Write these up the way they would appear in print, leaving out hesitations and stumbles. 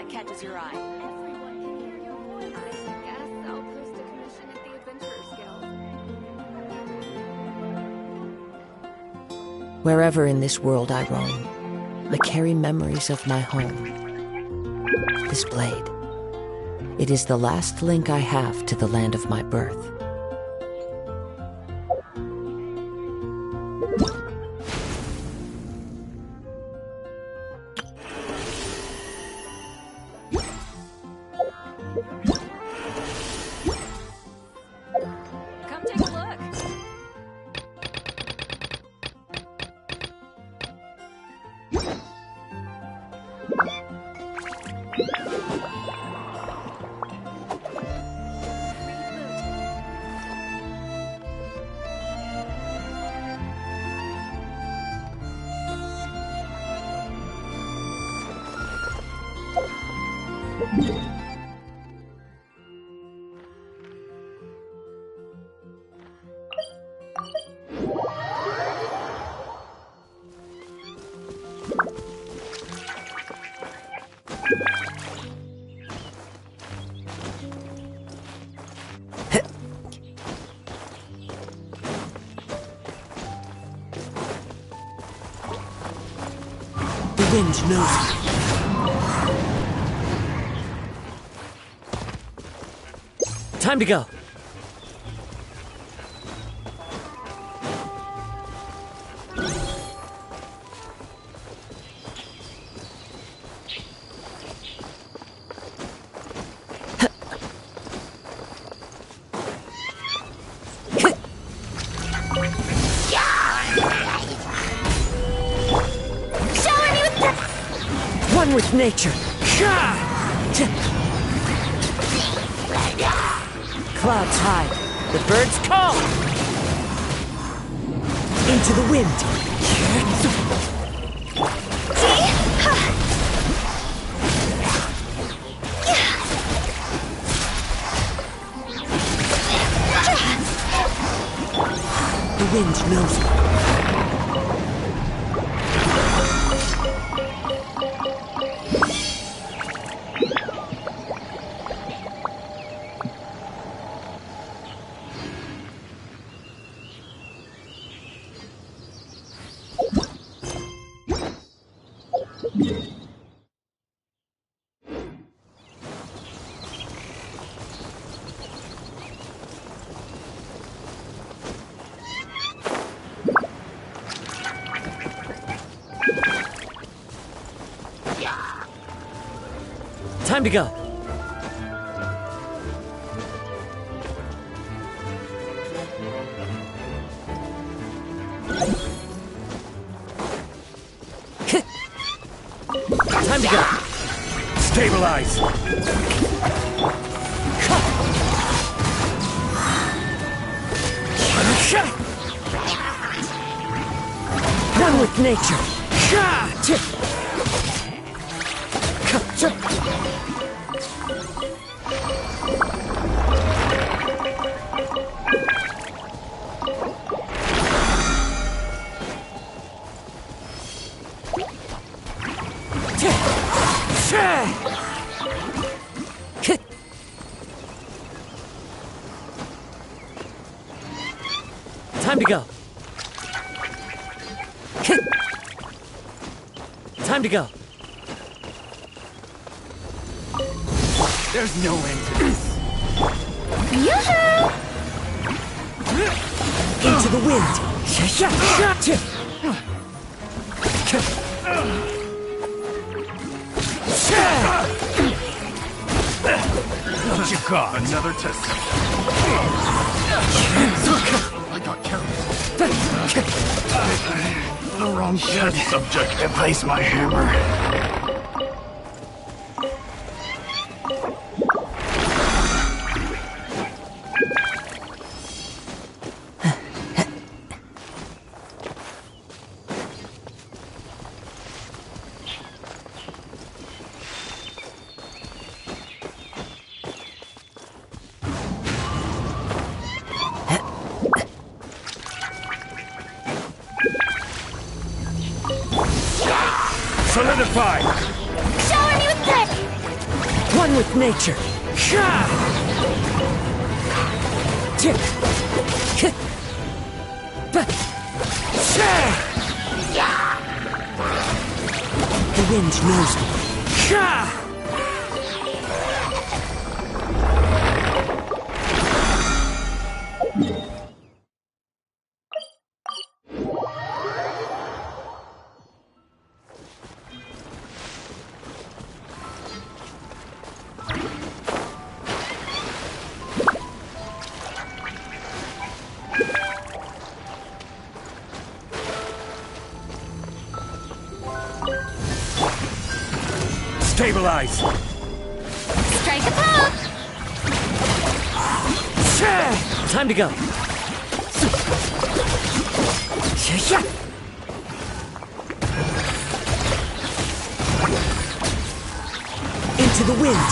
that catches your eye. Everyone can hear your voice. I guess I'll post a commission at the Adventurers Guild. Wherever in this world I roam, I carry memories of my home. This blade. It is the last link I have to the land of my birth. Come take a look. The wind knows me. Time to go. One with nature. Clouds high. The birds call. Into the wind. The wind knows me. Time to go. Time to go. Stabilize! One with nature. Time to go. Time to go. There's no end to this. Yoo-hoo! Into the wind. What you got? Another test. I got careless. The wrong test subject. Replace my hammer. Solidify! Shower me with this! One with nature. The wind knows me. Stabilize! Strike a pose! Time to go. Into the wind.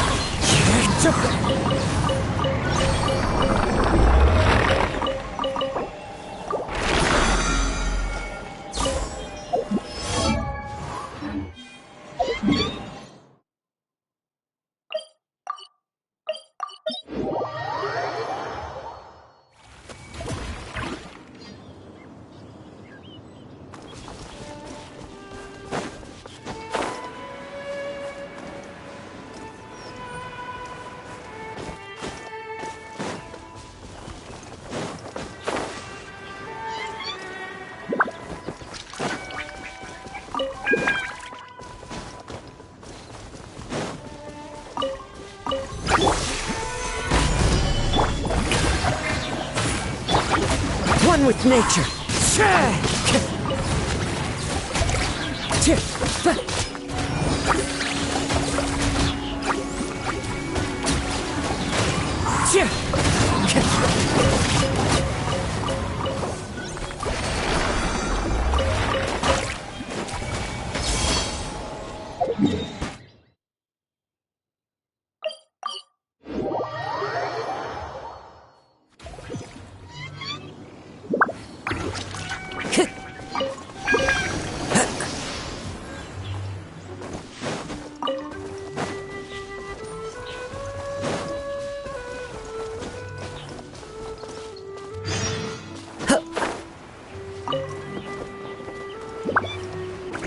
One with nature.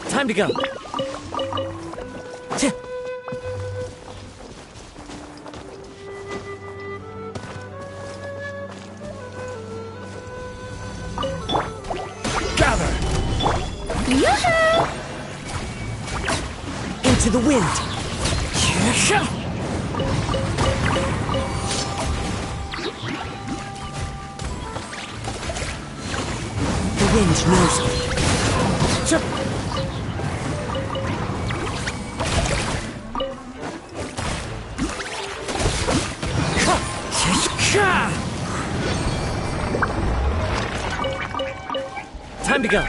Time to go. Gather! Yoo-hoo! Into the wind. The wind knows me. Time to go.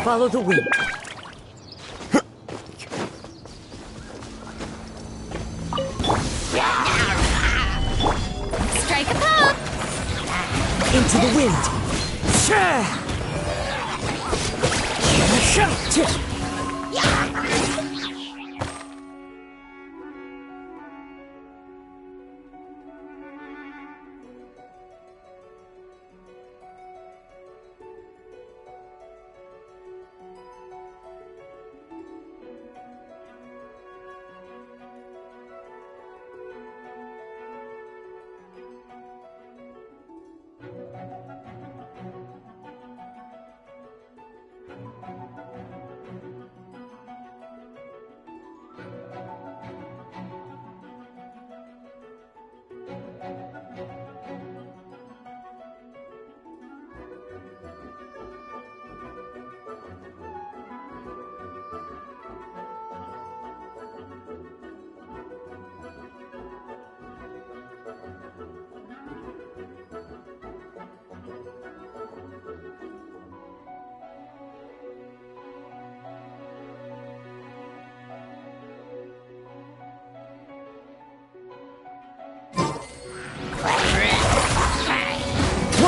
Follow the wind. Strike a pose! Into the wind.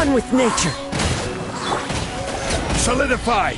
One with nature. Solidify!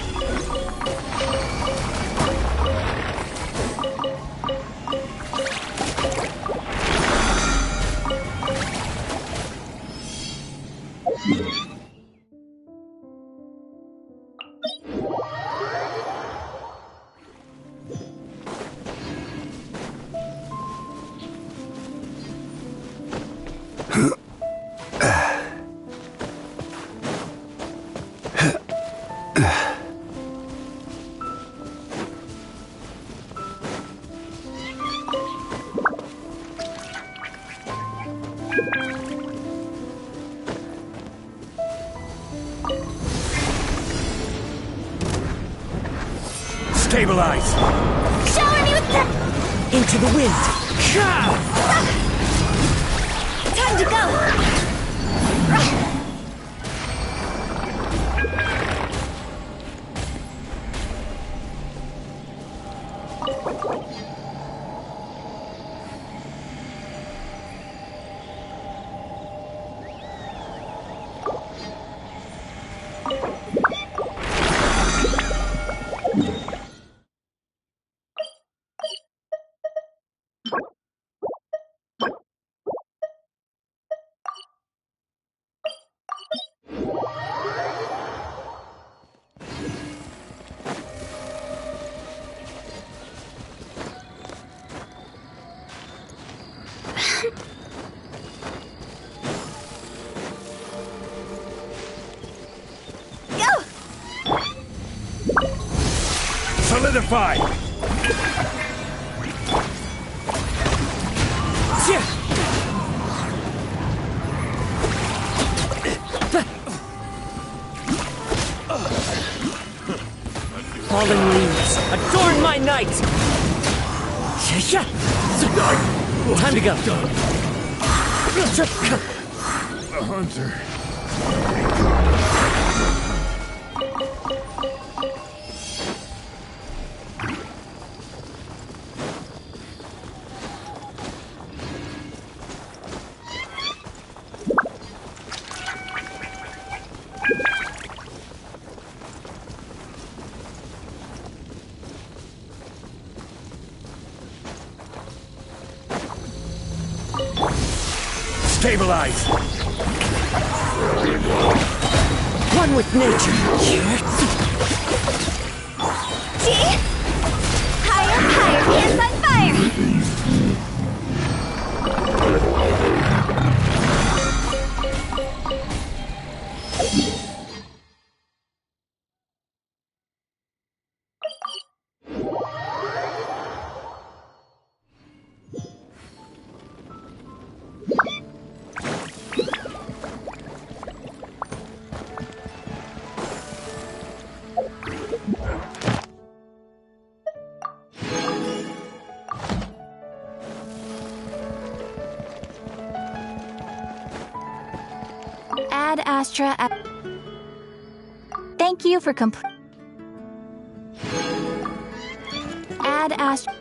Stabilize! Shower me with that! Into the wind. Time to go! Solidify! Fallen leaves, adorn my night! Time to go. A hunter. Stabilize! One with nature. See? Higher, higher, hands on fire! Ad Astra. Thank you for Ad Astra.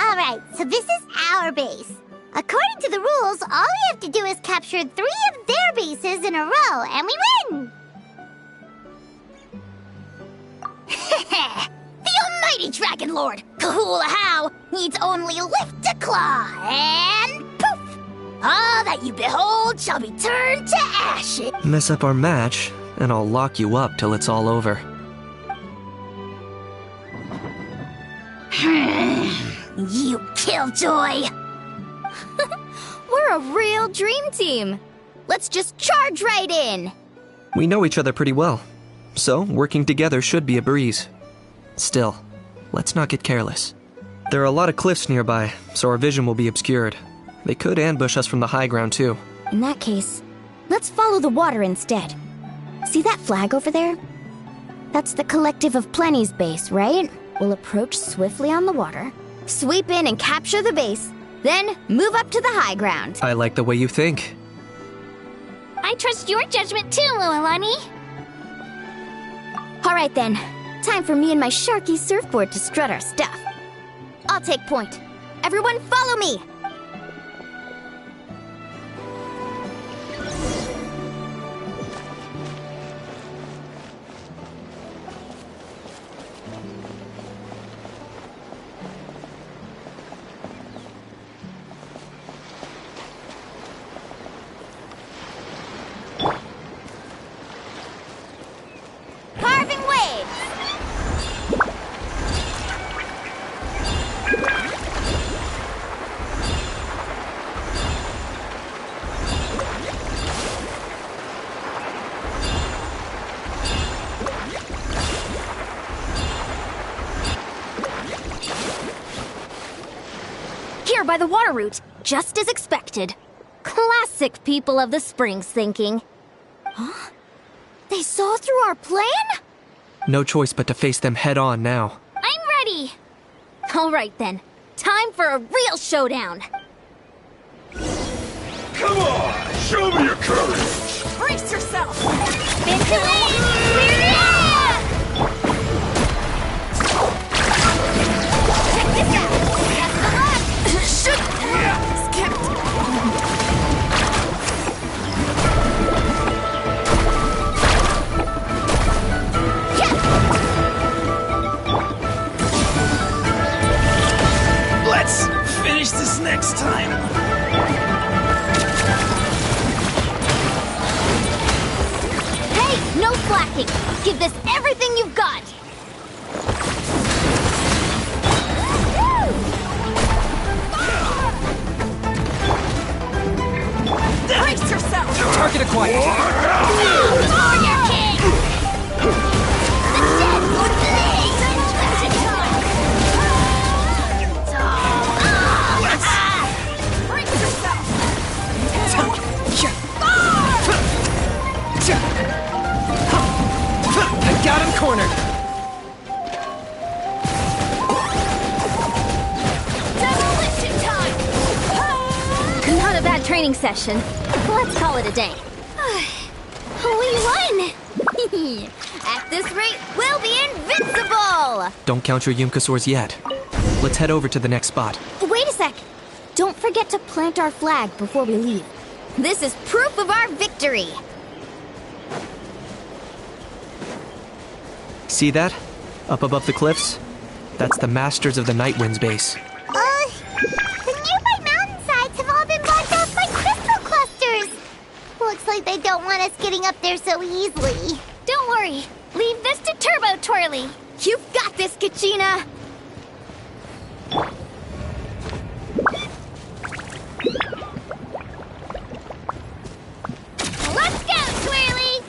Alright, so this is our base. According to the rules, all we have to do is capture 3 of their bases in a row, and we win! The almighty Dragon Lord, Kahula needs only lift a claw, and poof! All that you behold shall be turned to ashes. Mess up our match, and I'll lock you up till it's all over. You killjoy! We're a real dream team. Let's just charge right in. We know each other pretty well, so working together should be a breeze. Still, let's not get careless. There are a lot of cliffs nearby, so our vision will be obscured. They could ambush us from the high ground too. In that case, let's follow the water instead. See that flag over there? That's the Collective of Plenty's base, right? We'll approach swiftly on the water, sweep in and capture the base, then move up to the high ground. I like the way you think. I trust your judgment too, Lualani. Alright then, time for me and my Sharky surfboard to strut our stuff. I'll take point. Everyone follow me! Carving waves! Here by the water route, just as expected. Classic people of the springs thinking. Huh? They saw through our plan? No choice but to face them head on now. I'm ready! Alright then, time for a real showdown! Come on! Show me your courage! Brace yourself! Spin to win! Clear it out! Check this out! Best of luck! Shoot! Let's finish this next time! Hey, no slacking! Give this everything you've got! Brace yourself! Target acquired! Warrior King! The dead would bleed! Brace yourself! I got him cornered! Demolition time! Not a bad training session. Let's call it a day. We won! At this rate, we'll be invincible! Don't count your Yumkasaurs yet. Let's head over to the next spot. Wait a sec! Don't forget to plant our flag before we leave. This is proof of our victory! See that? Up above the cliffs? That's the Masters of the Night Wind's base. The nearby mountainsides have all been blocked off by crystal clusters. Looks like they don't want us getting up there so easily. Don't worry, leave this to Turbo Twirly. You've got this, Kachina! Let's go, Twirly!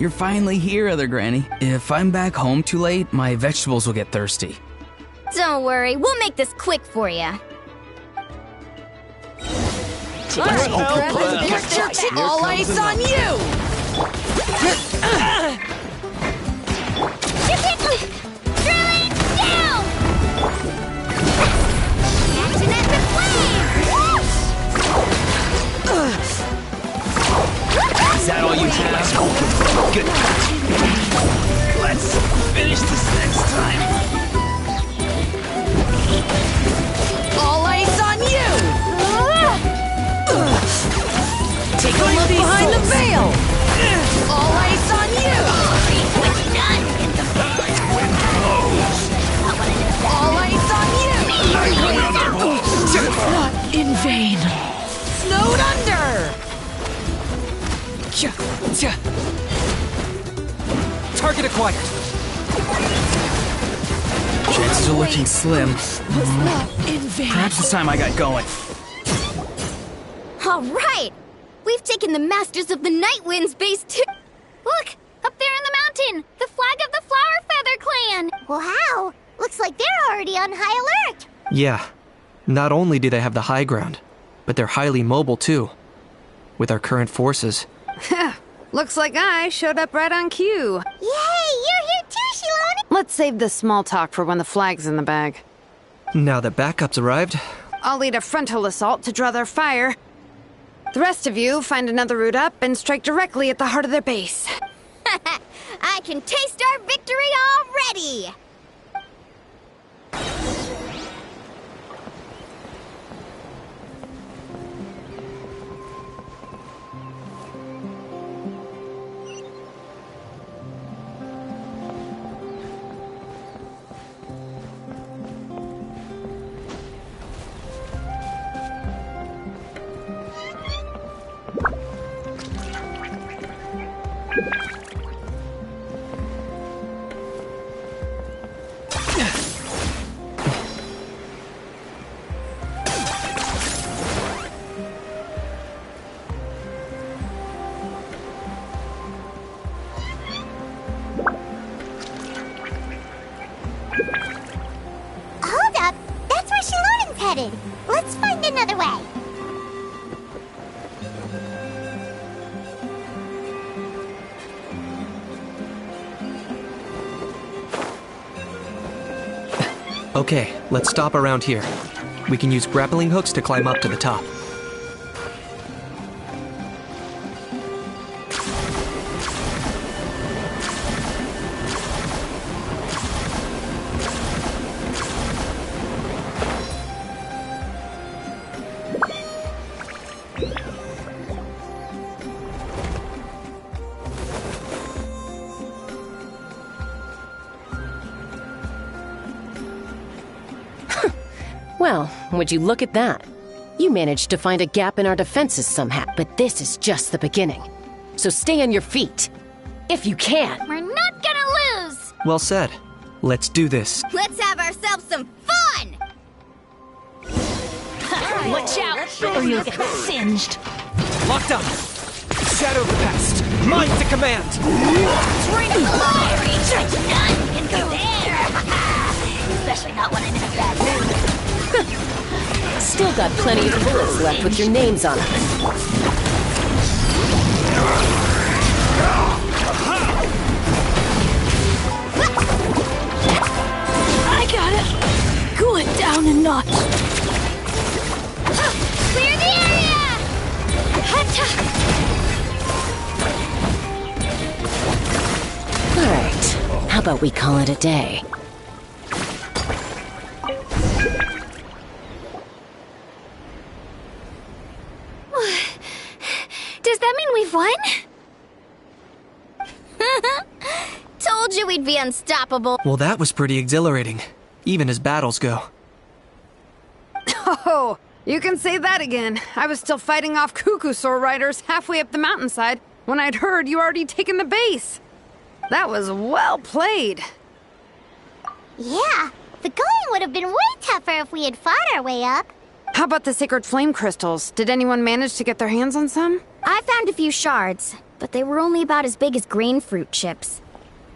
You're finally here, Other Granny. If I'm back home too late, my vegetables will get thirsty. Don't worry, we'll make this quick for you. All eyes on you! Drilling down! Action at the flame! Is that all you have? Good. Let's finish this next time. All eyes on you! Take a look behind the veil! All eyes on you! All eyes on you! Not in vain. Snowed under! Target acquired. Chances are looking slim. Was not in vain. Perhaps it's time I got going. All right! We've taken the Masters of the Night Winds base to... Look! Up there in the mountain! The flag of the Flower Feather Clan! Wow! Looks like they're already on high alert! Yeah. Not only do they have the high ground, but they're highly mobile too. With our current forces. Looks like I showed up right on cue. Yay! You're here too, Shiloni! Let's save the small talk for when the flag's in the bag. Now that backup's arrived, I'll lead a frontal assault to draw their fire. The rest of you find another route up and strike directly at the heart of their base. I can taste our victory already! Hold up! That's where Shiloni's headed! Let's find another way! okay, let's stop around here. We can use grappling hooks to climb up to the top. Well, would you look at that? You managed to find a gap in our defenses somehow, but this is just the beginning. So stay on your feet. If you can. We're not gonna lose! Well said. Let's do this. Let's have ourselves some fun! Watch out, or you'll get singed. Locked up. Shadow of the past. Mine to command. Drink fiery! None can compare! Especially not when I'm in a bad mood. Still got plenty of bullets left with your names on them. I got it. Cool it down a notch. Clear the area! Alright, how about we call it a day? Does that mean we've won? Told you we'd be unstoppable. Well, that was pretty exhilarating, even as battles go. Oh, you can say that again. I was still fighting off Cuckoosaur riders halfway up the mountainside when I'd heard you already taken the base. That was well played. Yeah, the going would have been way tougher if we had fought our way up. How about the sacred flame crystals? Did anyone manage to get their hands on some? I found a few shards, but they were only about as big as grain fruit chips.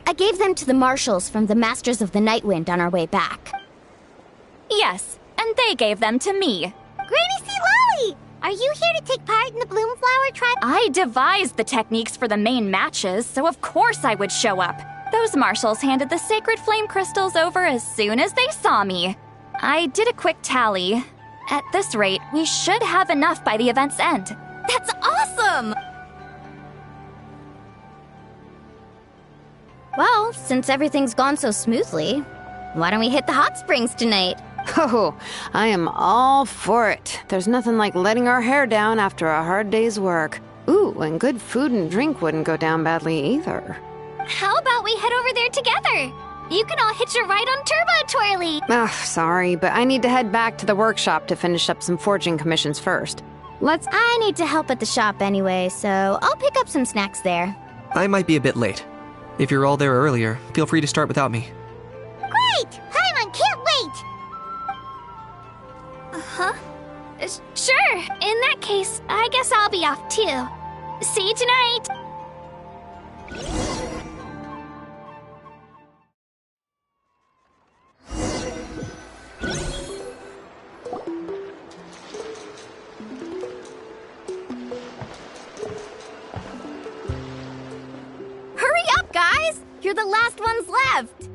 I gave them to the marshals from the Masters of the Nightwind on our way back. Yes, and they gave them to me. Granny C. Lolly! Are you here to take part in the Bloomflower tribe? I devised the techniques for the main matches, so of course I would show up. Those marshals handed the sacred flame crystals over as soon as they saw me. I did a quick tally. At this rate, we should have enough by the event's end. That's awesome! Well, since everything's gone so smoothly, why don't we hit the hot springs tonight? Oh, I am all for it. There's nothing like letting our hair down after a hard day's work. Ooh, and good food and drink wouldn't go down badly either. How about we head over there together? You can all hitch a ride on Turbo Twirly. Ugh, sorry, but I need to head back to the workshop to finish up some forging commissions first. I need to help at the shop anyway, so I'll pick up some snacks there. I might be a bit late. If you're all there earlier, feel free to start without me. Great! Paimon can't wait! Huh? Sure. In that case, I guess I'll be off too. See you tonight! Hurry up, guys! You're the last ones left!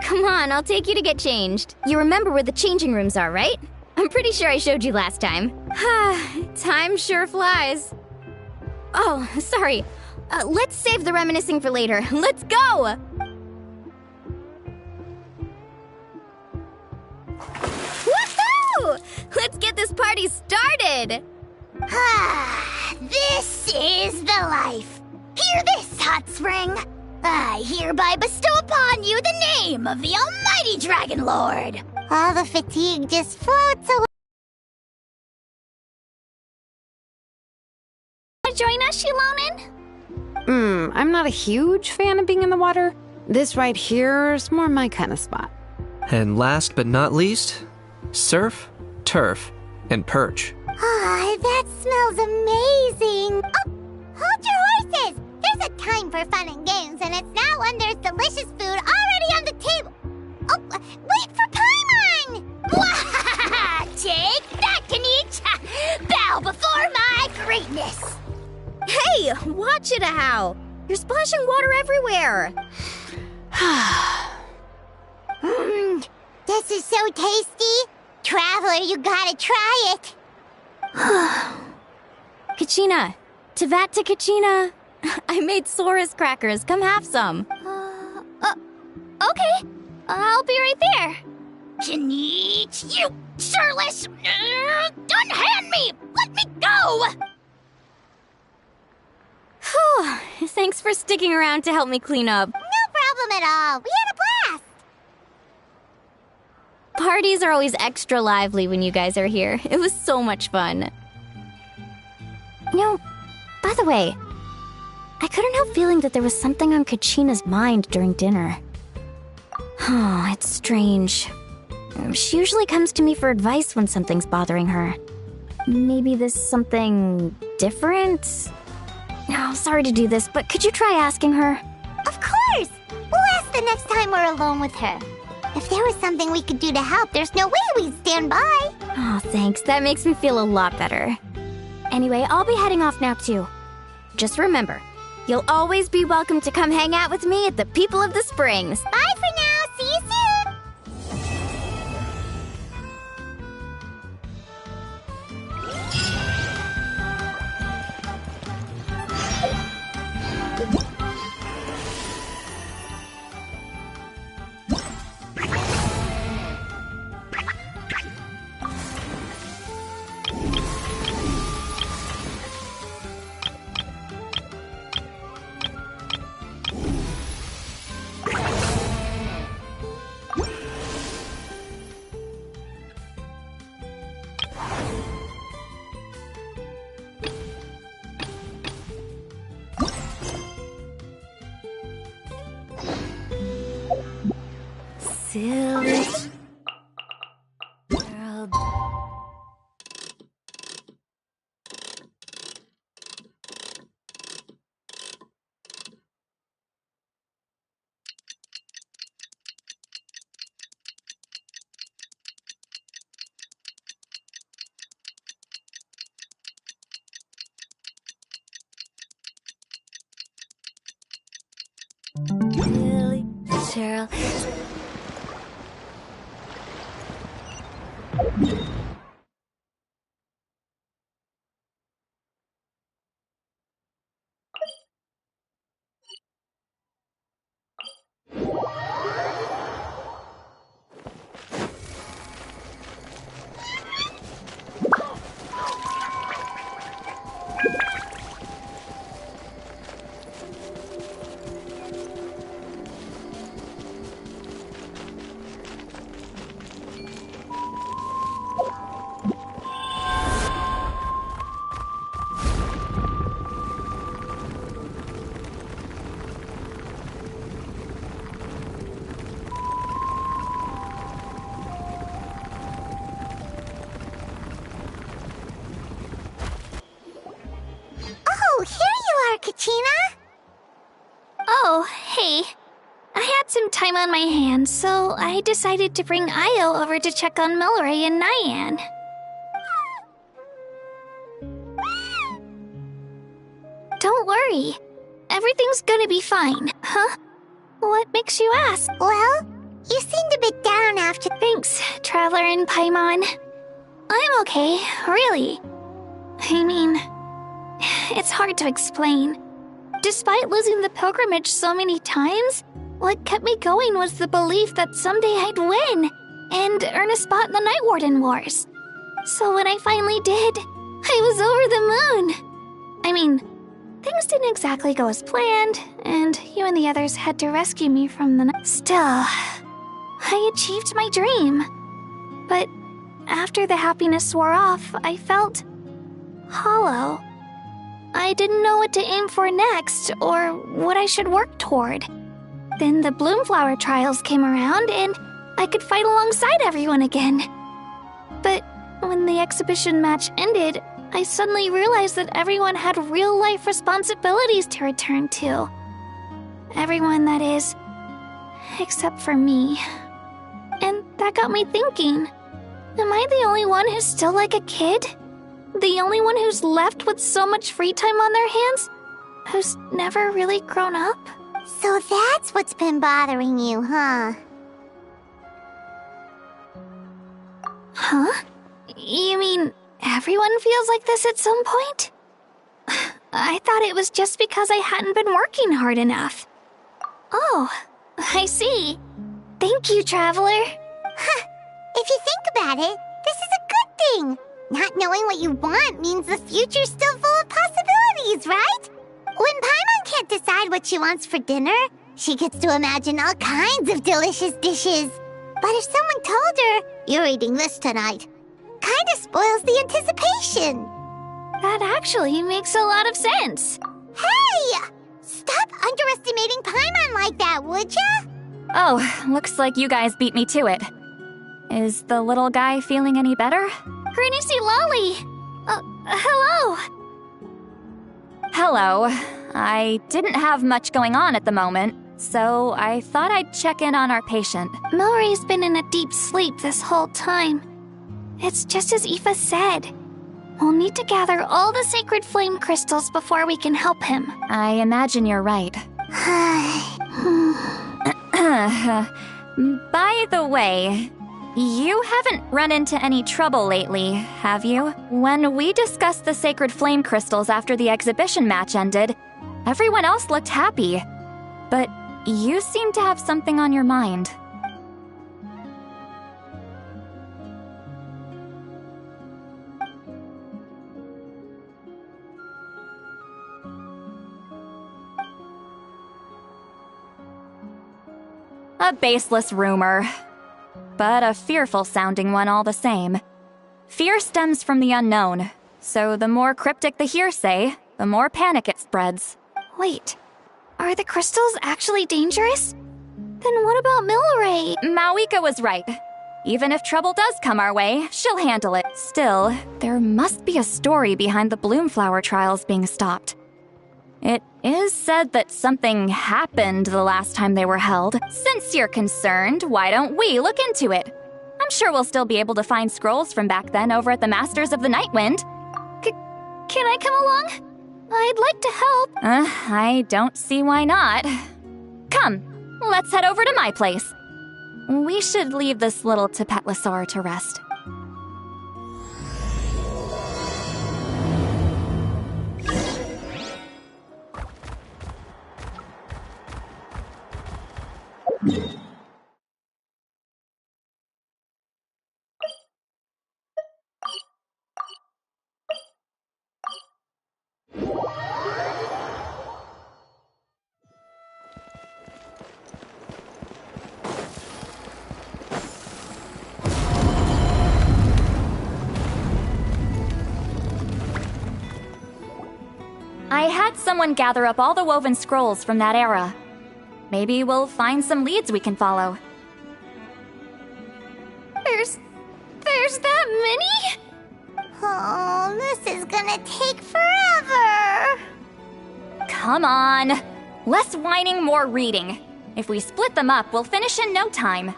Come on, I'll take you to get changed. You remember where the changing rooms are, right? I'm pretty sure I showed you last time. Time sure flies. Oh, sorry. Let's save the reminiscing for later. Let's go! Woohoo! Let's get this party started! This is the life. Hear this, Hot Spring. I hereby bestow upon you the name of the Almighty Dragon Lord. All the fatigue just floats away. Join us, Shilonin? I'm not a huge fan of being in the water. This right here is more my kind of spot. And last but not least, surf, turf, and perch. That smells amazing. Oh, hold your horses. There's a time for fun and games, and it's now when there's delicious food already on the table. Oh, wait for Paimon! Take that, Kanich! Bow before my greatness! Hey, watch it, How! You're splashing water everywhere! This is so tasty! Traveler, you gotta try it! Kachina! Tevat to Kachina! I made Sora's crackers. Come have some. Okay. I'll be right there. Kanich, you shirtless! Unhand me! Let me go! Whew. Thanks for sticking around to help me clean up. No problem at all. We had a blast. Parties are always extra lively when you guys are here. It was so much fun. By the way, I couldn't help feeling that there was something on Kachina's mind during dinner. Oh, it's strange. She usually comes to me for advice when something's bothering her. Maybe this something different? No, sorry to do this, but could you try asking her? Of course! We'll ask the next time we're alone with her. If there was something we could do to help, there's no way we'd stand by. Oh, thanks. That makes me feel a lot better. Anyway, I'll be heading off now, too. Just remember, you'll always be welcome to come hang out with me at the People of the Springs. Bye for now. See you soon. Silly world. girl. Oh, here you are, Kachina! Oh, hey. I had some time on my hands, so I decided to bring Io over to check on Milray and Nyan. Don't worry. Everything's gonna be fine, huh? What makes you ask? Well, you seemed a bit down after... Thanks, Traveler and Paimon. I'm okay, really. I mean, it's hard to explain. Despite losing the pilgrimage so many times, what kept me going was the belief that someday I'd win and earn a spot in the Night Warden Wars. So when I finally did, I was over the moon. I mean, things didn't exactly go as planned, and you and the others had to rescue me from the night. Still, I achieved my dream. But after the happiness wore off, I felt hollow. I didn't know what to aim for next, or what I should work toward. Then the Bloomflower trials came around, and I could fight alongside everyone again. But when the exhibition match ended, I suddenly realized that everyone had real-life responsibilities to return to. Everyone, that is. Except for me. And that got me thinking, am I the only one who's still like a kid? The only one who's left with so much free time on their hands? Who's never really grown up? So that's what's been bothering you, huh? Huh? You mean everyone feels like this at some point? I thought it was just because I hadn't been working hard enough. Oh, I see. Thank you, Traveler. Huh. If you think about it, this is a good thing. Not knowing what you want means the future's still full of possibilities, right? When Paimon can't decide what she wants for dinner, she gets to imagine all kinds of delicious dishes. But if someone told her, you're eating this tonight, kinda spoils the anticipation. That actually makes a lot of sense. Hey! Stop underestimating Paimon like that, would ya? Oh, looks like you guys beat me to it. Is the little guy feeling any better? Granny C. Lolly! Hello! Hello. I didn't have much going on at the moment, so I thought I'd check in on our patient. Milray's been in a deep sleep this whole time. It's just as Aoife said. We'll need to gather all the sacred flame crystals before we can help him. I imagine you're right. By the way, you haven't run into any trouble lately, have you? When we discussed the sacred flame crystals after the exhibition match ended, everyone else looked happy. But you seem to have something on your mind. A baseless rumor, but a fearful-sounding one all the same. Fear stems from the unknown, so the more cryptic the hearsay, the more panic it spreads. Wait, are the crystals actually dangerous? Then what about Milray? Mawika was right. Even if trouble does come our way, she'll handle it. Still, there must be a story behind the Bloomflower trials being stopped. It is said that something happened the last time they were held. Since you're concerned, why don't we look into it? I'm sure we'll still be able to find scrolls from back then over at the Masters of the Nightwind. Can I come along? I'd like to help. I don't see why not. Come, let's head over to my place. We should leave this little Tapetlosaur to rest. I had someone gather up all the woven scrolls from that era. Maybe we'll find some leads we can follow. There's that many? Oh, this is gonna take forever. Come on. Less whining, more reading. If we split them up, we'll finish in no time.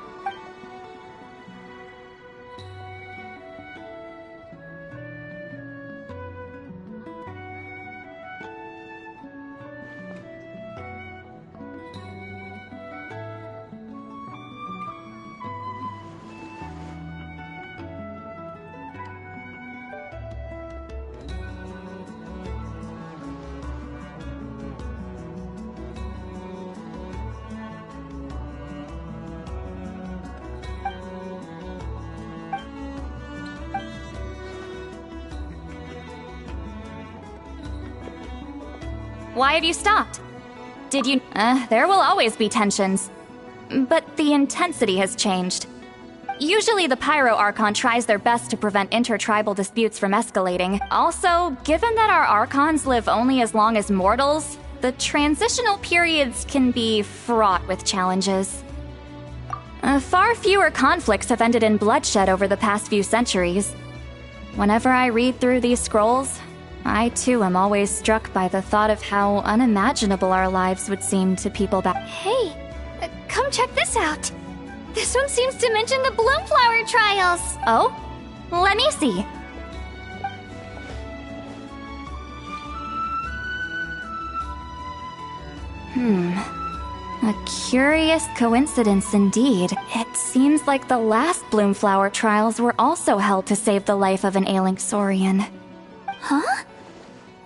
Why have you stopped? Did you... there will always be tensions. But the intensity has changed. Usually the Pyro Archon tries their best to prevent intertribal disputes from escalating. Also, given that our Archons live only as long as mortals, the transitional periods can be fraught with challenges. Far fewer conflicts have ended in bloodshed over the past few centuries. Whenever I read through these scrolls, I too am always struck by the thought of how unimaginable our lives would seem to people back. Hey, come check this out. This one seems to mention the Bloomflower trials. Oh? Let me see. A curious coincidence indeed. It seems like the last Bloomflower trials were also held to save the life of an ailing Saurian. Huh?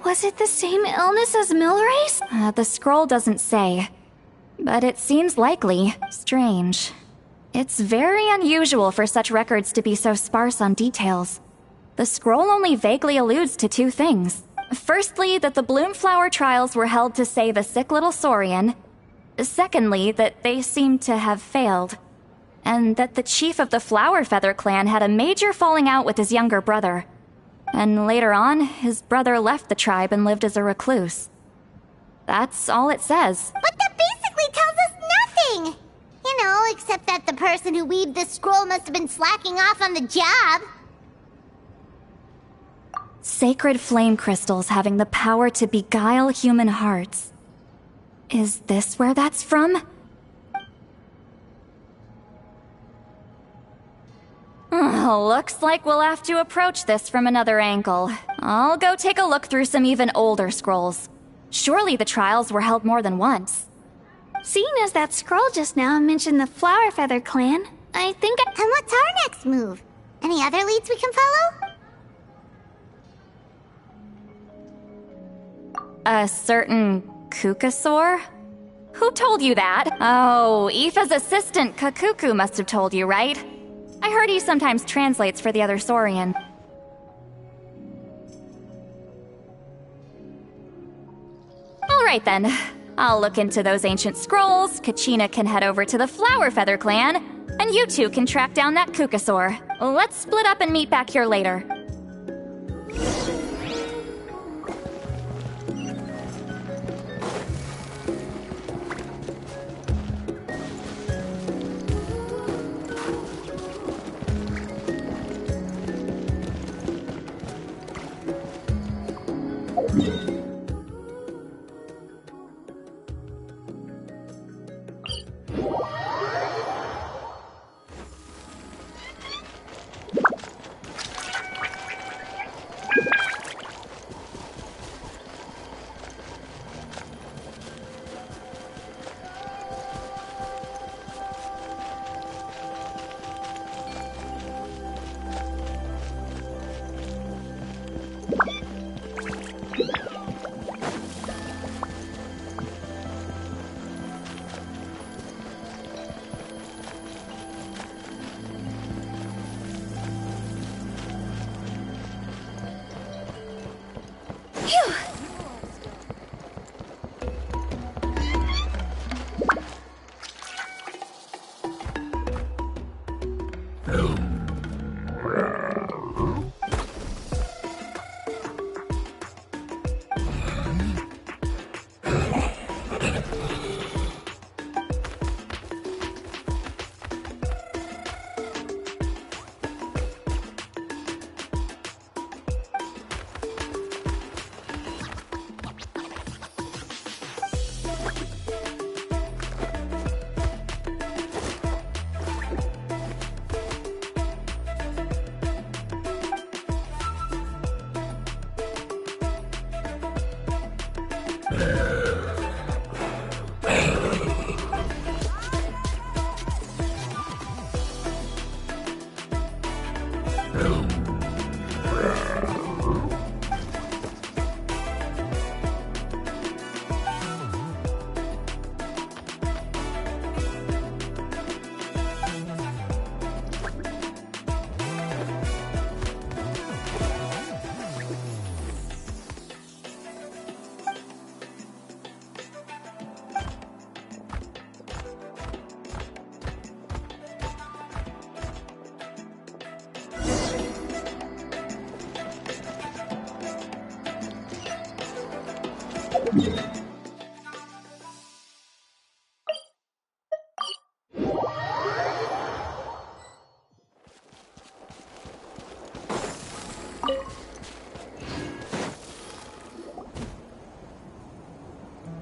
Was it the same illness as Milrace? The scroll doesn't say, but it seems likely. Strange. It's very unusual for such records to be so sparse on details. The scroll only vaguely alludes to two things. Firstly, that the Bloomflower trials were held to save a sick little Saurian. Secondly, that they seem to have failed. And that the chief of the Flower Feather clan had a major falling out with his younger brother. And later on, his brother left the tribe and lived as a recluse. That's all it says. But that basically tells us nothing! You know, except that the person who weaved this scroll must have been slacking off on the job. Sacred flame crystals having the power to beguile human hearts. Is this where that's from? Looks like we'll have to approach this from another angle. I'll go take a look through some even older scrolls. Surely the trials were held more than once. Seeing as that scroll just now mentioned the Flower Feather clan, I think... And what's our next move? Any other leads we can follow? A certain Kukasaur? Who told you that? Oh, Aoife's assistant Kakuku must have told you, right? I heard he sometimes translates for the other Saurian. Alright then. I'll look into those ancient scrolls, Kachina can head over to the Flower Feather clan, and you two can track down that Kukasaur. Let's split up and meet back here later. Phew!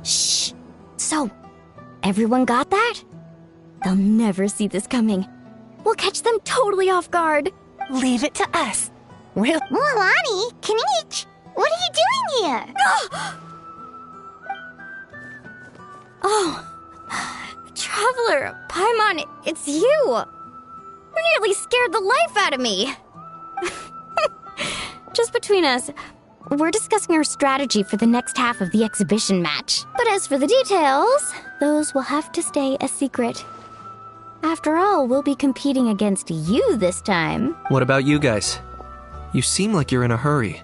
Shh. So, everyone got that? They'll never see this coming. We'll catch them totally off guard. Leave it to us. We'll... Mualani, Kinich, what are you doing here? Oh, Traveler, Paimon, it's you! You nearly scared the life out of me! Just between us, we're discussing our strategy for the next half of the exhibition match. But as for the details, those will have to stay a secret. After all, we'll be competing against you this time. What about you guys? You seem like you're in a hurry.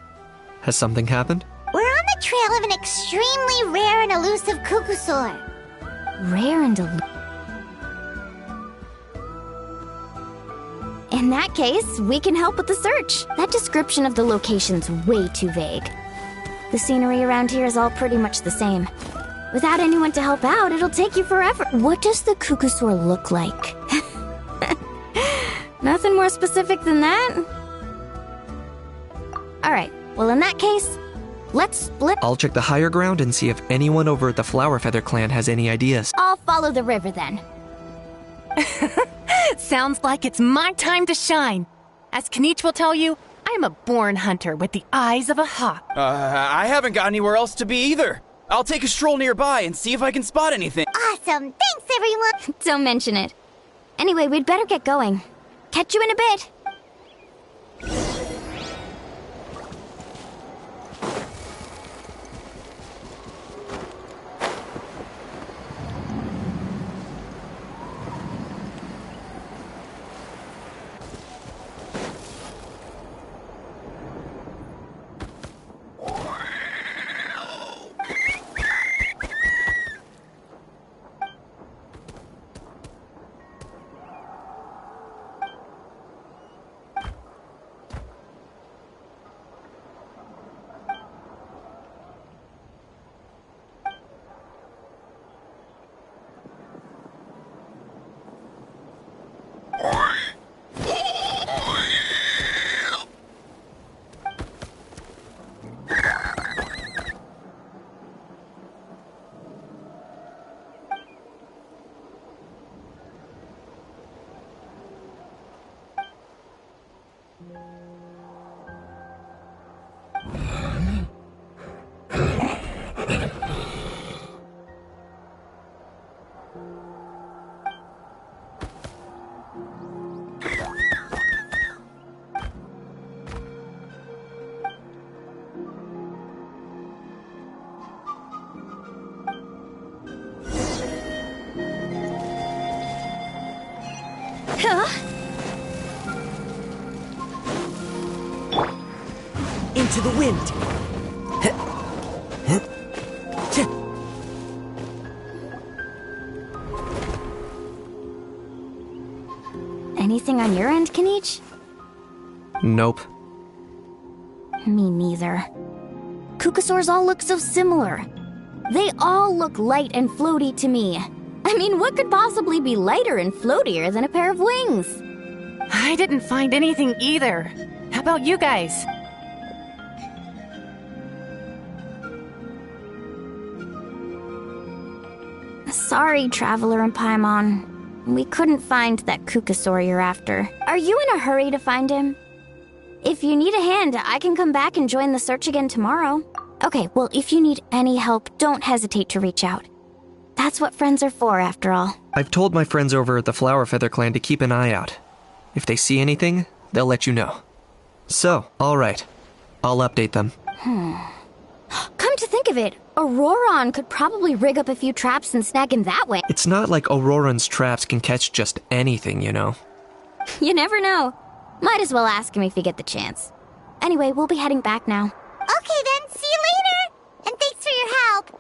Has something happened? We're on the trail of an extremely rare and elusive Kukusaur. Rare and In that case, we can help with the search. That description of the location's way too vague. The scenery around here is all pretty much the same. Without anyone to help out, it'll take you forever. What does the Kukusaur look like? Nothing more specific than that? Alright, well in that case, let's split. I'll check the higher ground and see if anyone over at the Flower Feather clan has any ideas. I'll follow the river then. Sounds like it's my time to shine. As Kinich will tell you, I'm a born hunter with the eyes of a hawk. I haven't got anywhere else to be either. I'll take a stroll nearby and see if I can spot anything. Awesome, thanks everyone. Don't mention it. Anyway, we'd better get going. Catch you in a bit. Into the wind. Anything on your end, Kanich? Nope. Me neither. Kukasaurs all look so similar. They all look light and floaty to me. I mean, what could possibly be lighter and floatier than a pair of wings? I didn't find anything either. How about you guys? Sorry, Traveler and Paimon. We couldn't find that Kukasaur you're after. Are you in a hurry to find him? If you need a hand, I can come back and join the search again tomorrow. Okay, well, if you need any help, don't hesitate to reach out. That's what friends are for, after all. I've told my friends over at the Flower Feather Clan to keep an eye out. If they see anything, they'll let you know. So, alright. I'll update them. Come to think of it, Auroron could probably rig up a few traps and snag him that way. It's not like Auroran's traps can catch just anything, you know. You never know. Might as well ask him if you get the chance. Anyway, we'll be heading back now. Okay then, see you later! And thanks for your help!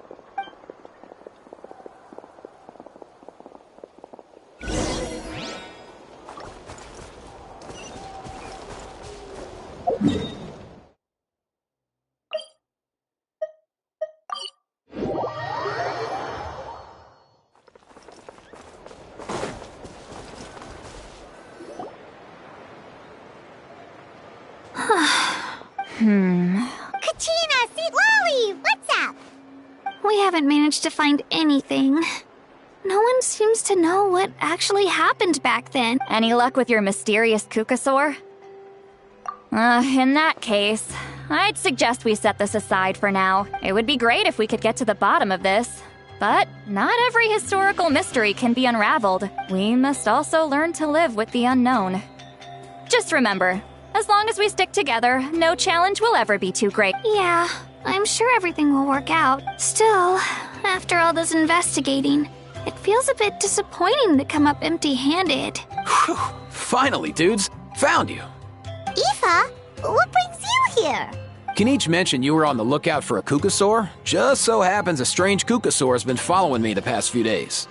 Kachina, Seatlali, what's up? We haven't managed to find anything. No one seems to know what actually happened back then. Any luck with your mysterious Kukasaur? In that case, I'd suggest we set this aside for now. It would be great if we could get to the bottom of this. But not every historical mystery can be unraveled. We must also learn to live with the unknown. Just remember, as long as we stick together, no challenge will ever be too great. Yeah, I'm sure everything will work out. Still, after all this investigating, it feels a bit disappointing to come up empty-handed. Whew. Finally, dudes. Found you. Aoife, what brings you here? Kanich mentioned you were on the lookout for a Kukasaur. Just so happens a strange Kukasaur has been following me the past few days.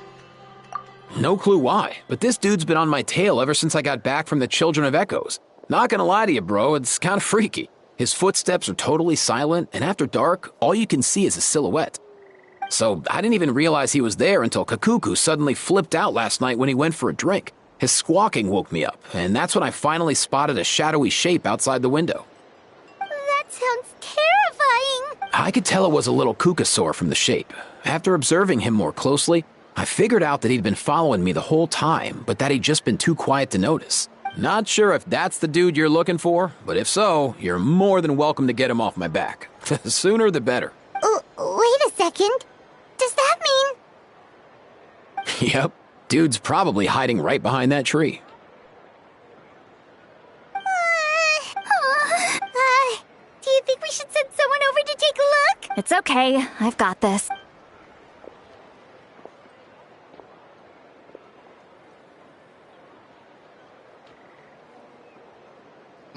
No clue why, but this dude's been on my tail ever since I got back from the Children of Echoes. Not gonna lie to you, bro, it's kind of freaky. His footsteps are totally silent, and after dark, all you can see is a silhouette. So I didn't even realize he was there until Kakuku suddenly flipped out last night when he went for a drink. His squawking woke me up, and that's when I finally spotted a shadowy shape outside the window. That sounds terrifying. I could tell it was a little Kukasaur from the shape. After observing him more closely, I figured out that he'd been following me the whole time, but that he'd just been too quiet to notice. Not sure if that's the dude you're looking for, but if so, you're more than welcome to get him off my back. The sooner the better. Wait a second. Does that mean... Yep, dude's probably hiding right behind that tree. Do you think we should send someone over to take a look? It's okay, I've got this.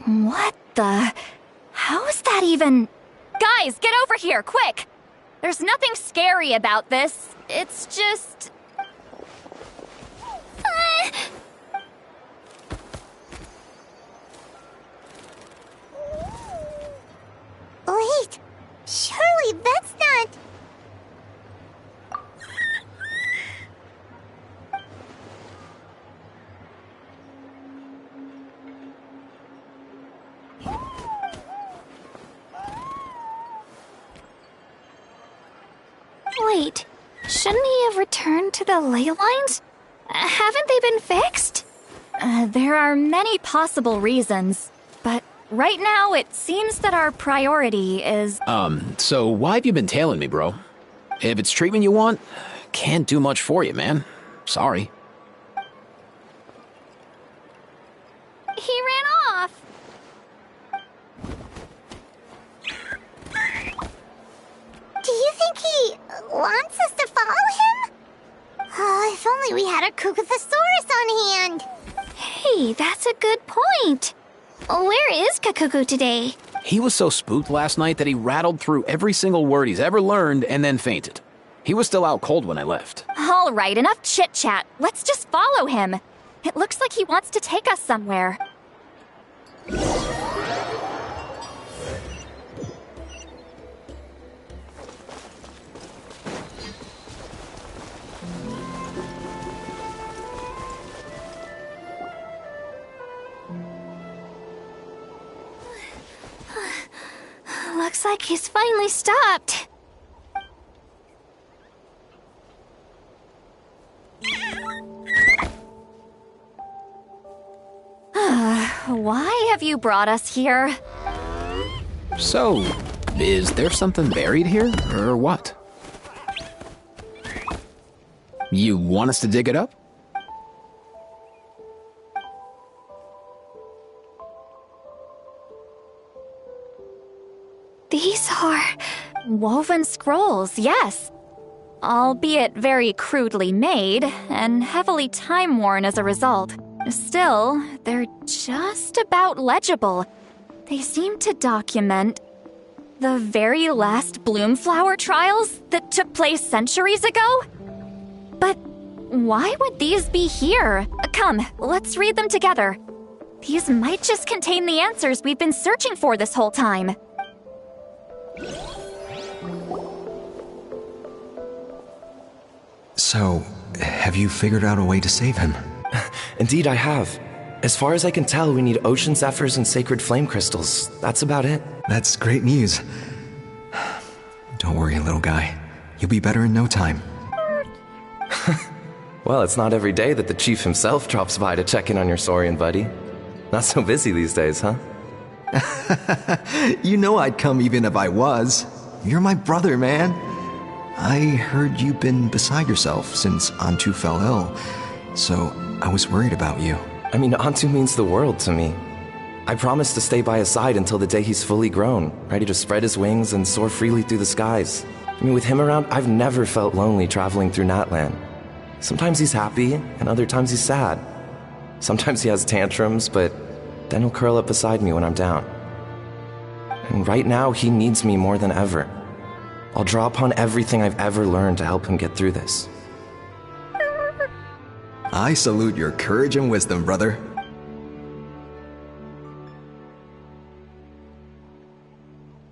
What the... How's that even... Guys, get over here, quick! There's nothing scary about this. It's just... Wait, surely that's not... Wait, shouldn't he have returned to the ley lines? Haven't they been fixed? There are many possible reasons, but right now it seems that our priority is... So why have you been tailing me, bro? If it's treatment you want, can't do much for you, man. Sorry. He ran off. Do you think he wants us to follow him? Oh, if only we had a Kukathosaurus on hand. Hey, that's a good point. Where is Kakuku today? He was so spooked last night that he rattled through every single word he's ever learned and then fainted. He was still out cold when I left. All right, enough chit-chat. Let's just follow him. It looks like he wants to take us somewhere. Looks like he's finally stopped. Why have you brought us here? So, is there something buried here, or what? You want us to dig it up? These are... Woven scrolls, yes. Albeit very crudely made, and heavily time-worn as a result. Still, they're just about legible. They seem to document the very last Bloomflower trials that took place centuries ago? But why would these be here? Come, let's read them together. These might just contain the answers we've been searching for this whole time. So, have you figured out a way to save him? Indeed, I have. As far as I can tell, we need ocean zephyrs and sacred flame crystals. That's about it. That's great news. Don't worry, little guy. You'll be better in no time. Well, it's not every day that the chief himself drops by to check in on your Saurian buddy. Not so busy these days, huh? You know I'd come even if I was. You're my brother, man. I heard you've been beside yourself since Antu fell ill, so I was worried about you. I mean, Antu means the world to me. I promised to stay by his side until the day he's fully grown, ready to spread his wings and soar freely through the skies. I mean, with him around, I've never felt lonely traveling through Natlan. Sometimes he's happy, and other times he's sad. Sometimes he has tantrums, but then he'll curl up beside me when I'm down. And right now, he needs me more than ever. I'll draw upon everything I've ever learned to help him get through this. I salute your courage and wisdom, brother.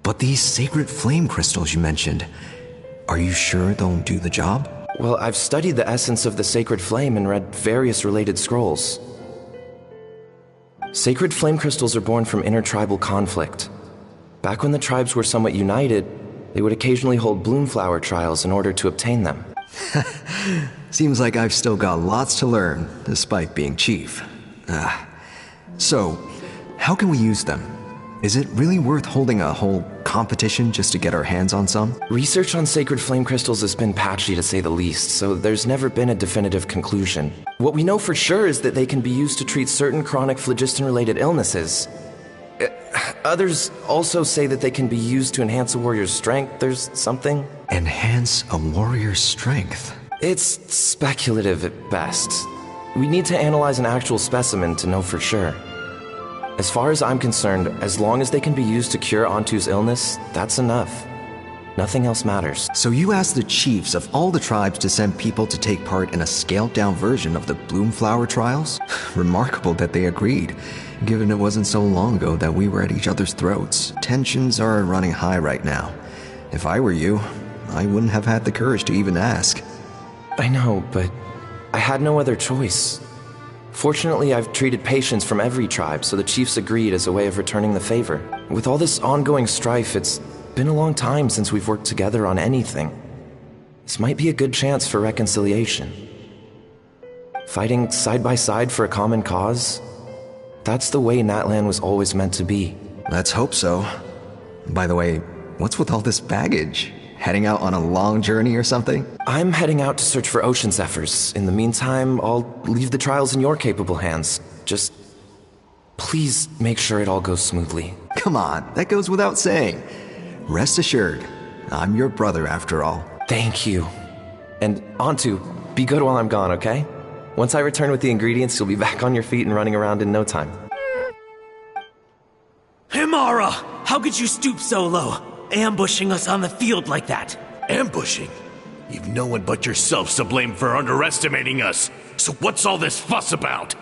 But these sacred flame crystals you mentioned, are you sure they'll do the job? Well, I've studied the essence of the sacred flame and read various related scrolls. Sacred flame crystals are born from intertribal conflict. Back when the tribes were somewhat united, they would occasionally hold Bloomflower trials in order to obtain them. Seems like I've still got lots to learn, despite being chief. So, how can we use them? Is it really worth holding a whole competition just to get our hands on some? Research on sacred flame crystals has been patchy to say the least, so there's never been a definitive conclusion. What we know for sure is that they can be used to treat certain chronic phlogiston-related illnesses. Others also say that they can be used to enhance a warrior's strength. There's something. Enhance a warrior's strength? It's speculative at best. We need to analyze an actual specimen to know for sure. As far as I'm concerned, as long as they can be used to cure Antu's illness, that's enough. Nothing else matters. So you asked the chiefs of all the tribes to send people to take part in a scaled-down version of the Bloomflower trials? Remarkable that they agreed, given it wasn't so long ago that we were at each other's throats. Tensions are running high right now. If I were you, I wouldn't have had the courage to even ask. I know, but I had no other choice. Fortunately, I've treated patients from every tribe, so the chiefs agreed as a way of returning the favor. With all this ongoing strife, it's been a long time since we've worked together on anything. This might be a good chance for reconciliation. Fighting side by side for a common cause? That's the way Natlan was always meant to be. Let's hope so. By the way, what's with all this baggage? Heading out on a long journey or something? I'm heading out to search for ocean zephyrs. In the meantime, I'll leave the trials in your capable hands. Just please make sure it all goes smoothly. Come on, that goes without saying. Rest assured, I'm your brother after all. Thank you. And Antu, be good while I'm gone, okay? Once I return with the ingredients, you'll be back on your feet and running around in no time. Himara! How could you stoop so low? Ambushing us on the field like that. Ambushing? You've no one but yourselves to blame for underestimating us. So what's all this fuss about?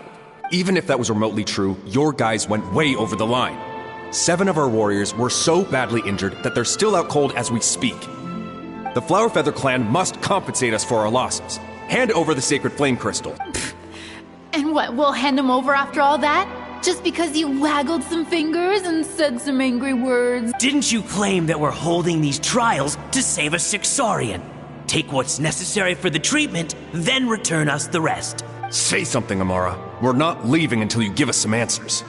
Even if that was remotely true, your guys went way over the line. 7 of our warriors were so badly injured that they're still out cold as we speak. The Flower Feather clan must compensate us for our losses. Hand over the sacred flame crystal. And what, we'll hand them over after all that? Just because you waggled some fingers and said some angry words? Didn't you claim that we're holding these trials to save a Sixarian? Take what's necessary for the treatment, then return us the rest. Say something, Amara. We're not leaving until you give us some answers.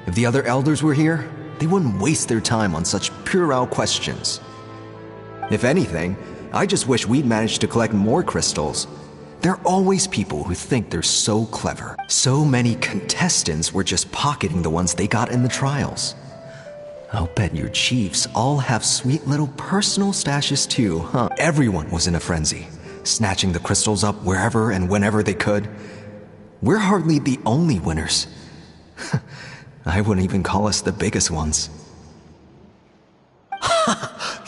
If the other elders were here, they wouldn't waste their time on such puerile questions. If anything, I just wish we'd managed to collect more crystals. There are always people who think they're so clever. So many contestants were just pocketing the ones they got in the trials. I'll bet your chiefs all have sweet little personal stashes too, huh? Everyone was in a frenzy, snatching the crystals up wherever and whenever they could. We're hardly the only winners. I wouldn't even call us the biggest ones.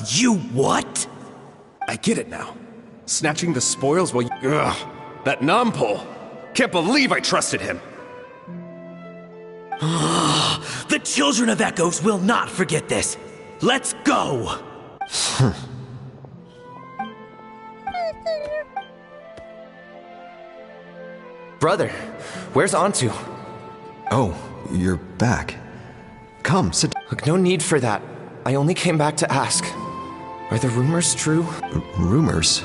You what? I get it now. Snatching the spoils while you... Ugh, that Nampol. Can't believe I trusted him. The children of Echoes will not forget this. Let's go! Brother, where's Antu? Oh, you're back. Come, sit. Look, no need for that. I only came back to ask. Are the rumors true? Rumors?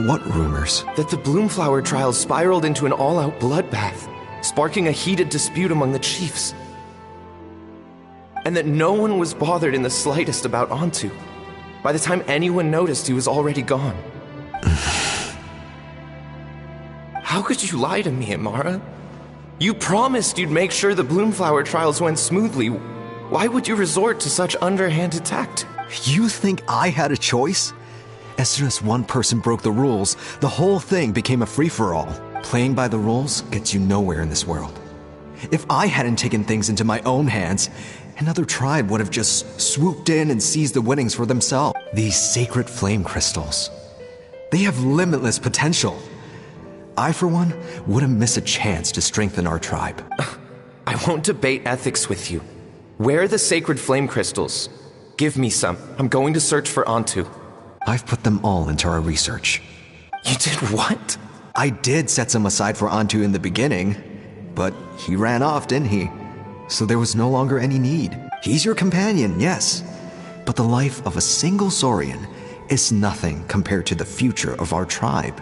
What rumors? That the Bloomflower trials spiraled into an all-out bloodbath, sparking a heated dispute among the chiefs. And that no one was bothered in the slightest about Antu. By the time anyone noticed, he was already gone. How could you lie to me, Amara? You promised you'd make sure the Bloomflower trials went smoothly. Why would you resort to such underhanded tact? You think I had a choice? As soon as one person broke the rules, the whole thing became a free-for-all. Playing by the rules gets you nowhere in this world. If I hadn't taken things into my own hands, another tribe would have just swooped in and seized the winnings for themselves. These sacred flame crystals, they have limitless potential. I, for one, wouldn't miss a chance to strengthen our tribe. I won't debate ethics with you. Where are the sacred flame crystals? Give me some. I'm going to search for Antu. I've put them all into our research. You did what? I did set some aside for Antu in the beginning, but he ran off, didn't he? So there was no longer any need. He's your companion, yes, but the life of a single Saurian is nothing compared to the future of our tribe.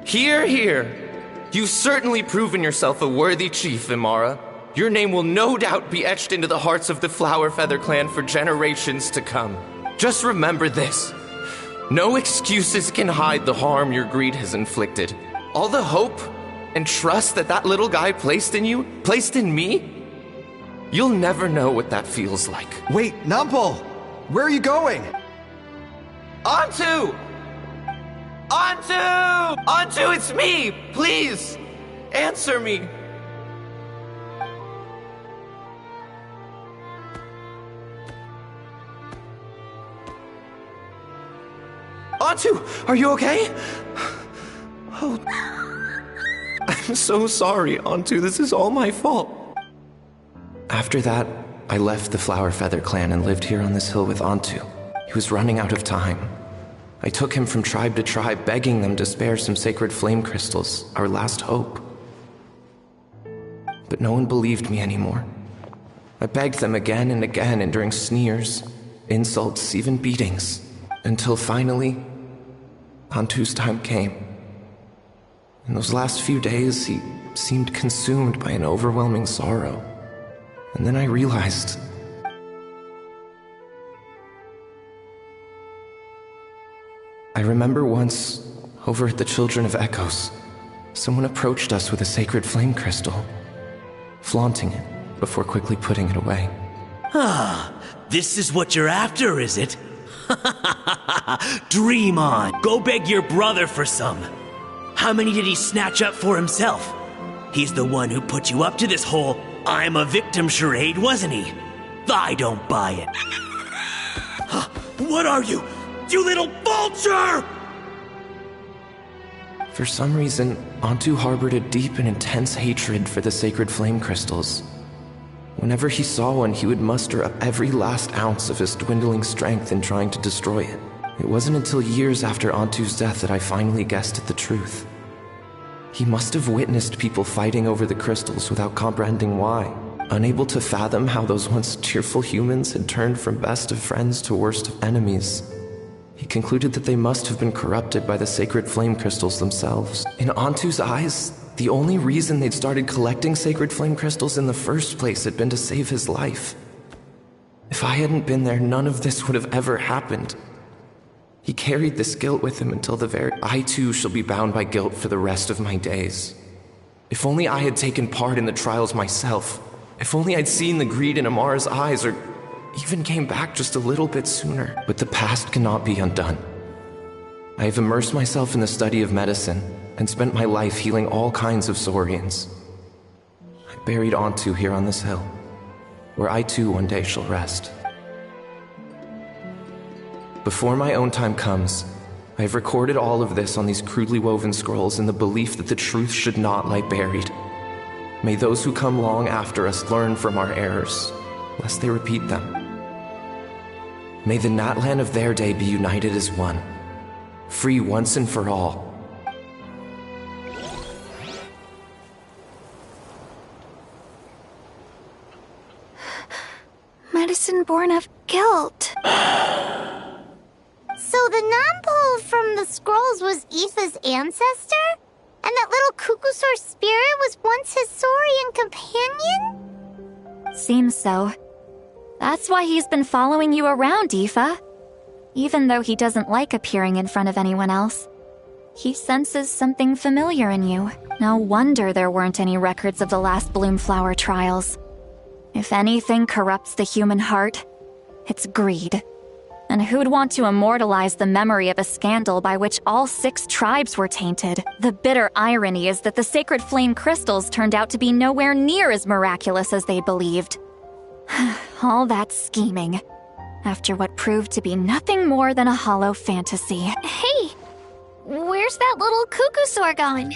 Hear, hear. You've certainly proven yourself a worthy chief, Imara. Your name will no doubt be etched into the hearts of the Flower Feather clan for generations to come. Just remember this. No excuses can hide the harm your greed has inflicted. All the hope and trust that little guy placed in you, placed in me, you'll never know what that feels like. Wait, Nampol! Where are you going? Antu! Antu! Antu, it's me! Please! Answer me! Antu, are you okay? Oh, I'm so sorry, Antu. This is all my fault. After that, I left the Flower Feather clan and lived here on this hill with Antu. He was running out of time. I took him from tribe to tribe, begging them to spare some sacred flame crystals, our last hope. But no one believed me anymore. I begged them again and again, enduring sneers, insults, even beatings, until finally, Antu's time came. In those last few days, he seemed consumed by an overwhelming sorrow. And then I realized... I remember once, over at the Children of Echoes, someone approached us with a sacred flame crystal, flaunting it before quickly putting it away. Ah, this is what you're after, is it? Dream on. Go beg your brother for some. How many did he snatch up for himself? He's the one who put you up to this whole I'm a victim charade, wasn't he? I don't buy it. What are you? You little vulture! For some reason, Antu harbored a deep and intense hatred for the sacred flame crystals. Whenever he saw one, he would muster up every last ounce of his dwindling strength in trying to destroy it. It wasn't until years after Antu's death that I finally guessed at the truth. He must have witnessed people fighting over the crystals without comprehending why, unable to fathom how those once cheerful humans had turned from best of friends to worst of enemies. He concluded that they must have been corrupted by the sacred flame crystals themselves. In Antu's eyes, the only reason they'd started collecting sacred flame crystals in the first place had been to save his life. If I hadn't been there, none of this would have ever happened. He carried this guilt with him until the very... I too shall be bound by guilt for the rest of my days. If only I had taken part in the trials myself. If only I'd seen the greed in Amara's eyes, or even came back just a little bit sooner. But the past cannot be undone. I have immersed myself in the study of medicine and spent my life healing all kinds of Saurians. I buried Antu here on this hill, where I too one day shall rest. Before my own time comes, I have recorded all of this on these crudely woven scrolls in the belief that the truth should not lie buried. May those who come long after us learn from our errors, lest they repeat them. May the Natlan of their day be united as one, free once and for all. Medicine born of guilt. So the non-pole from the scrolls was Aoife's ancestor? And that little Cuckoosaur spirit was once his Saurian companion? Seems so. That's why he's been following you around, Aoife. Even though he doesn't like appearing in front of anyone else. He senses something familiar in you. No wonder there weren't any records of the last Bloomflower trials. If anything corrupts the human heart, it's greed. And who'd want to immortalize the memory of a scandal by which all 6 tribes were tainted? The bitter irony is that the sacred flame crystals turned out to be nowhere near as miraculous as they believed. All that scheming, after what proved to be nothing more than a hollow fantasy. Hey, where's that little Cuckoosaur going?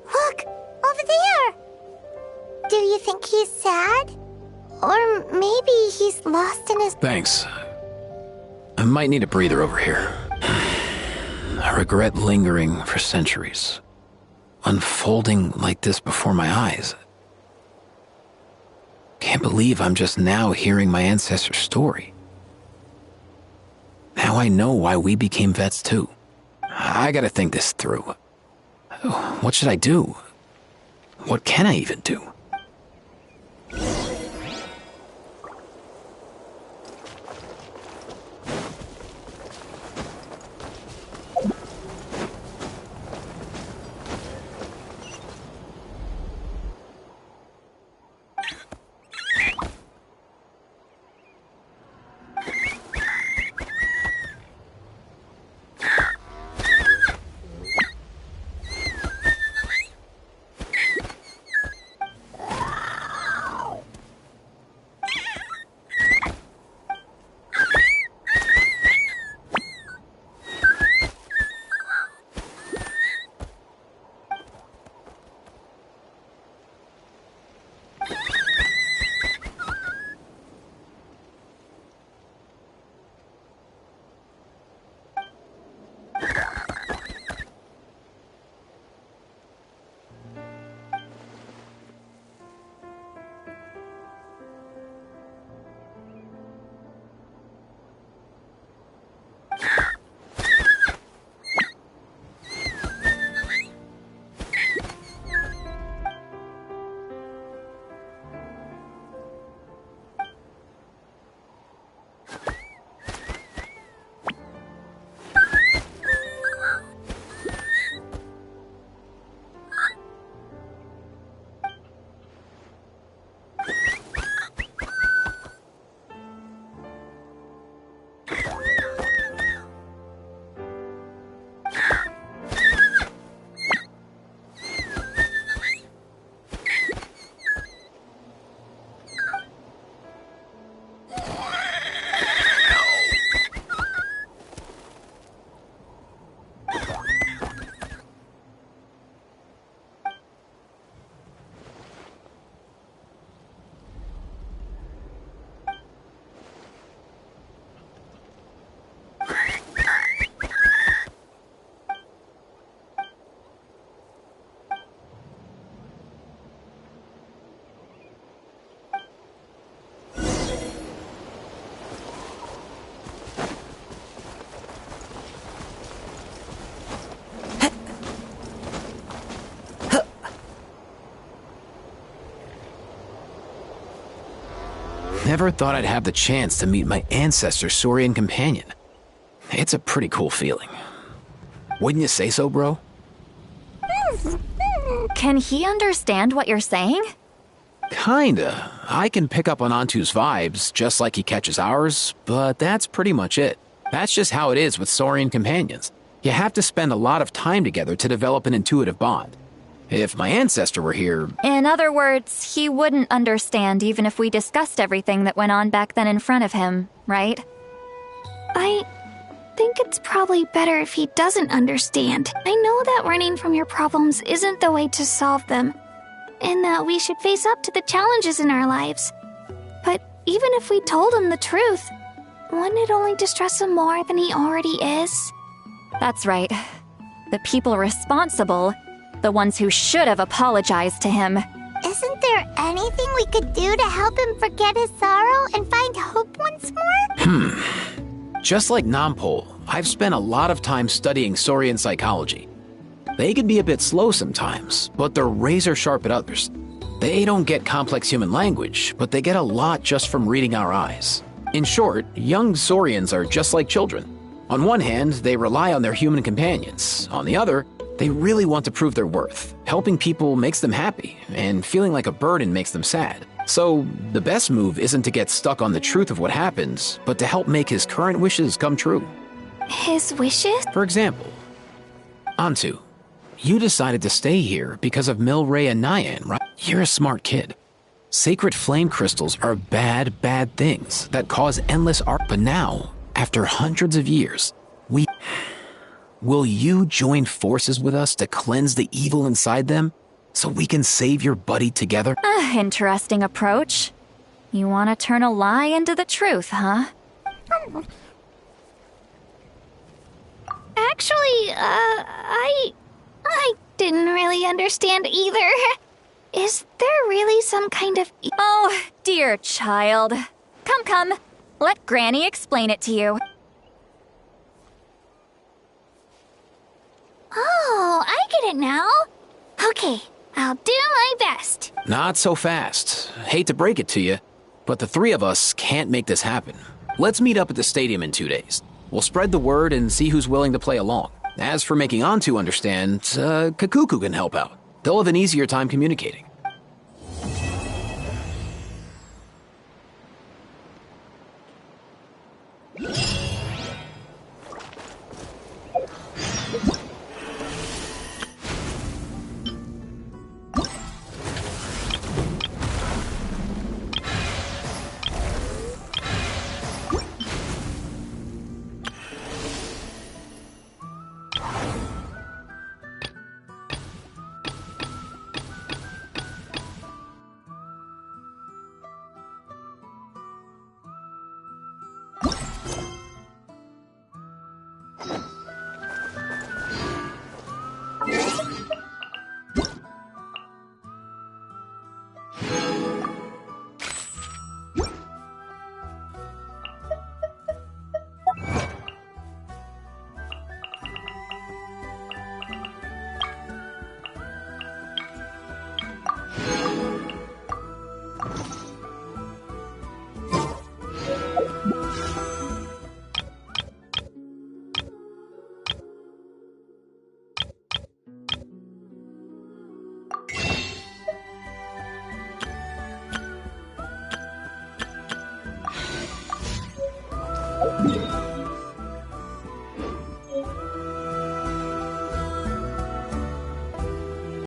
Look, over there! Do you think he's sad? Or maybe he's lost in his... Thanks. I might need a breather over here. A regret lingering for centuries. Unfolding like this before my eyes. Can't believe I'm just now hearing my ancestor's story. Now I know why we became vets too. I gotta think this through. What should I do? What can I even do? Never thought I'd have the chance to meet my ancestor Saurian companion. It's a pretty cool feeling. Wouldn't you say so, bro? Can he understand what you're saying? Kinda. I can pick up on Antu's vibes, just like he catches ours, but that's pretty much it. That's just how it is with Saurian companions. You have to spend a lot of time together to develop an intuitive bond. If my ancestor were here... In other words, he wouldn't understand even if we discussed everything that went on back then in front of him, right? I think it's probably better if he doesn't understand. I know that running from your problems isn't the way to solve them, and that we should face up to the challenges in our lives. But even if we told him the truth, wouldn't it only distress him more than he already is? That's right. The people responsible, the ones who should have apologized to him. Isn't there anything we could do to help him forget his sorrow and find hope once more? Just like Nampol, I've spent a lot of time studying Saurian psychology. They can be a bit slow sometimes, but they're razor sharp at others. They don't get complex human language, but they get a lot just from reading our eyes. In short, young Saurians are just like children. On one hand, they rely on their human companions. On the other, they really want to prove their worth. Helping people makes them happy, and feeling like a burden makes them sad. So, the best move isn't to get stuck on the truth of what happens, but to help make his current wishes come true. His wishes? For example, Antu, you decided to stay here because of Milray and Nyan, right? You're a smart kid. Sacred flame crystals are bad, bad things that cause endless but now, after hundreds of years, will you join forces with us to cleanse the evil inside them so we can save your buddy together? Interesting approach. You want to turn a lie into the truth, huh? Actually, I didn't really understand either. Is there really some kind of... Oh, dear child. Come. Let Granny explain it to you. Oh, I get it now. Okay, I'll do my best. Not so fast. Hate to break it to you, but the three of us can't make this happen. Let's meet up at the stadium in 2 days. We'll spread the word and see who's willing to play along. As for making Antu understand, Kakuku can help out. They'll have an easier time communicating.